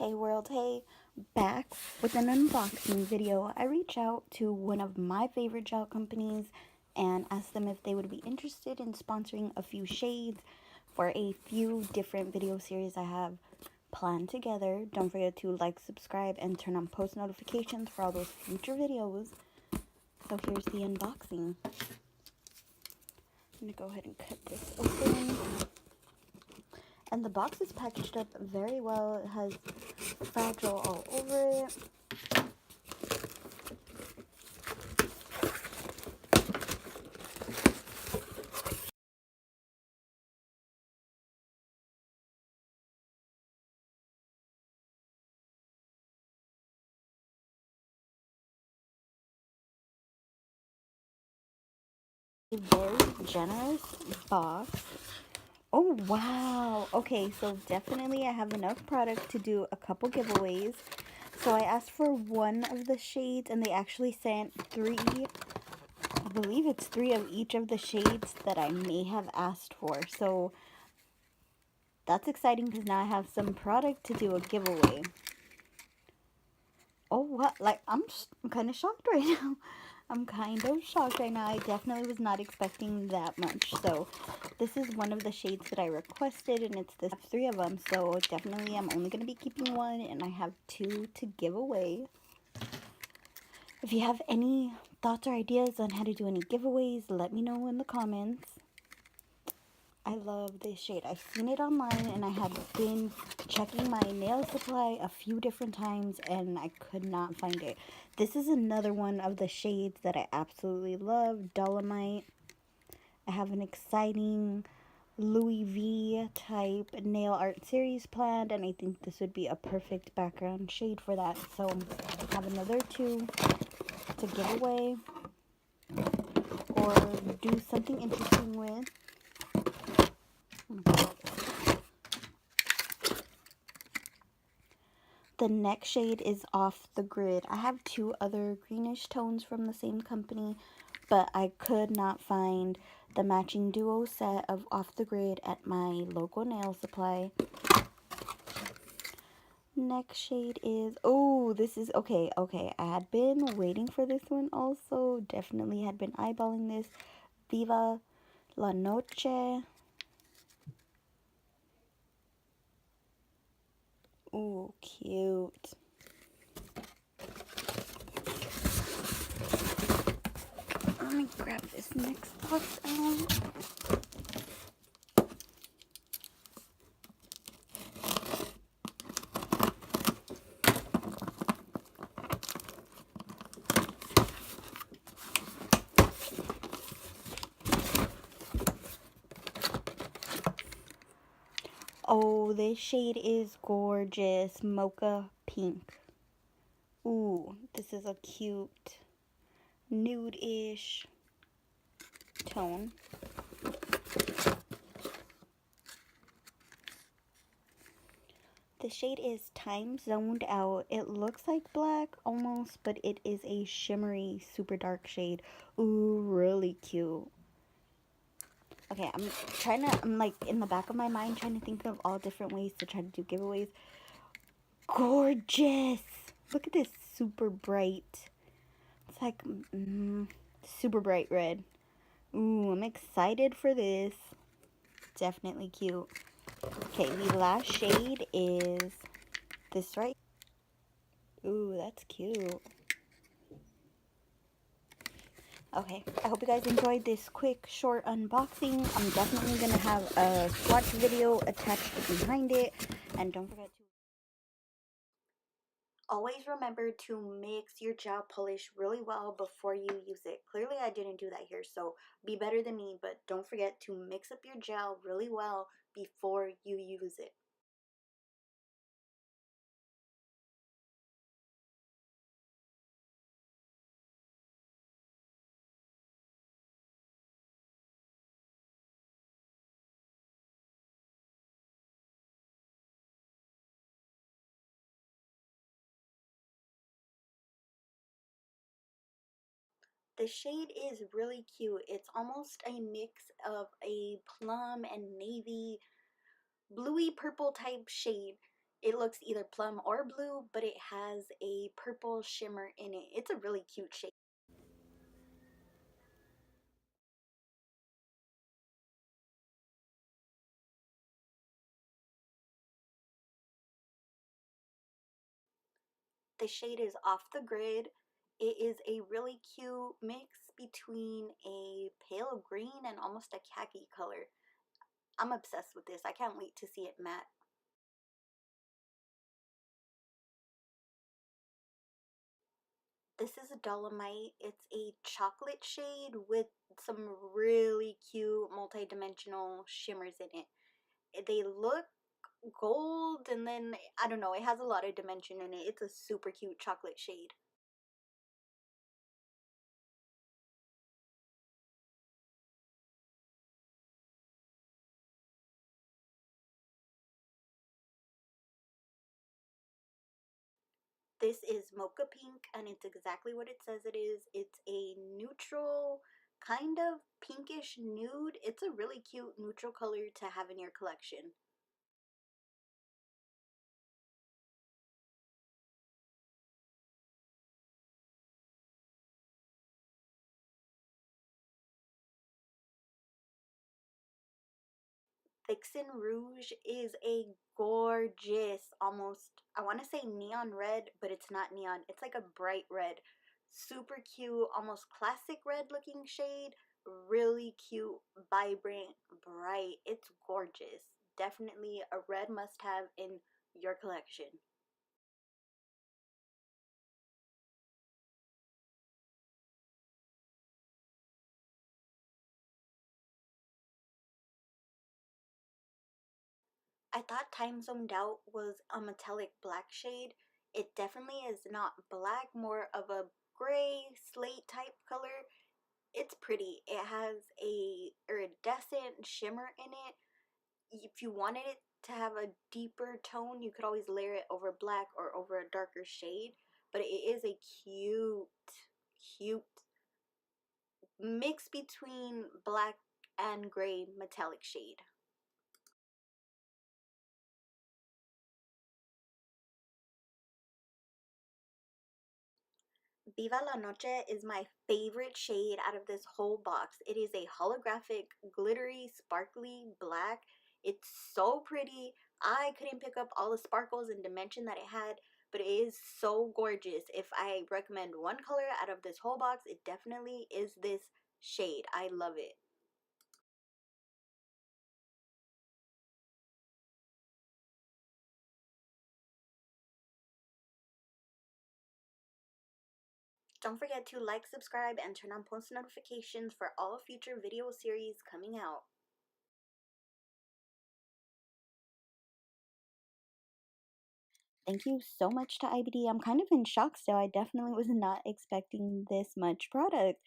Hey world, hey, back with an unboxing video. I reached out to one of my favorite gel companies and asked them if they would be interested in sponsoring a few shades for a few different video series I have planned together. Don't forget to like, subscribe, and turn on post notifications for all those future videos. So here's the unboxing. I'm gonna go ahead and cut this open. And the box is packaged up very well. It has Fragile all over it. A very generous box. Oh wow. Okay, so definitely I have enough product to do a couple giveaways. So I asked for one of the shades and they actually sent three. I believe it's three of each of the shades that I may have asked for. So that's exciting because now I have some product to do a giveaway. Oh, what? Like, I'm kind of shocked right now. I'm kind of shocked right now. I definitely was not expecting that much. So, this is one of the shades that I requested, and it's this. I have three of them, so definitely I'm only going to be keeping one, and I have two to give away. If you have any thoughts or ideas on how to do any giveaways, let me know in the comments. I love this shade. I've seen it online and I had been checking my nail supply a few different times and I could not find it. This is another one of the shades that I absolutely love, Dolomite. I have an exciting Louis V type nail art series planned and I think this would be a perfect background shade for that. So I have another two to give away or do something interesting with. The next shade is Off the Grid. I have two other greenish tones from the same company, but I could not find the matching duo set of Off the Grid at my local nail supply. Next shade is, oh, this is, okay, I had been waiting for this one also. Definitely had been eyeballing this. Viva La Noche. Ooh, cute. Let me grab this next box out. Oh, this shade is gorgeous. Mocha Pink. Ooh, this is a cute nude-ish tone. The shade is Time Zoned Out. It looks like black almost, but it is a shimmery, super dark shade. Ooh, really cute. Okay, I'm like in the back of my mind trying to think of all different ways to try to do giveaways. Gorgeous! Look at this super bright. It's like super bright red. Ooh, I'm excited for this. Definitely cute. Okay, the last shade is this right. Ooh, that's cute. Okay, I hope you guys enjoyed this quick, short unboxing. I'm definitely going to have a swatch video attached behind it. And don't forget to always remember to mix your gel polish really well before you use it. Clearly, I didn't do that here, so be better than me. But don't forget to mix up your gel really well before you use it. The shade is really cute. It's almost a mix of a plum and navy, bluey purple type shade. It looks either plum or blue, but it has a purple shimmer in it. It's a really cute shade. The shade is Off the Grid. It is a really cute mix between a pale green and almost a khaki color. I'm obsessed with this. I can't wait to see it matte. This is a Dolomite. It's a chocolate shade with some really cute multi-dimensional shimmers in it. They look gold and then I don't know, it has a lot of dimension in it. It's a super cute chocolate shade. This is Mocha Pink and it's exactly what it says it is. It's a neutral, kind of pinkish nude. It's a really cute neutral color to have in your collection. Vixen Rouge is a gorgeous, almost, I want to say neon red, but it's not neon. It's like a bright red. Super cute, almost classic red looking shade. Really cute, vibrant, bright. It's gorgeous. Definitely a red must have in your collection. I thought Time Zoned Out was a metallic black shade. It definitely is not black, more of a gray slate type color. It's pretty. It has a iridescent shimmer in it. If you wanted it to have a deeper tone, you could always layer it over black or over a darker shade. But it is a cute mix between black and gray metallic shade. Viva la Noche is my favorite shade out of this whole box. It is a holographic, glittery, sparkly black. It's so pretty. I couldn't pick up all the sparkles and dimension that it had, but it is so gorgeous. If I recommend one color out of this whole box, it definitely is this shade. I love it. Don't forget to like, subscribe, and turn on post notifications for all future video series coming out. Thank you so much to IBD. I'm kind of in shock still. I definitely was not expecting this much product.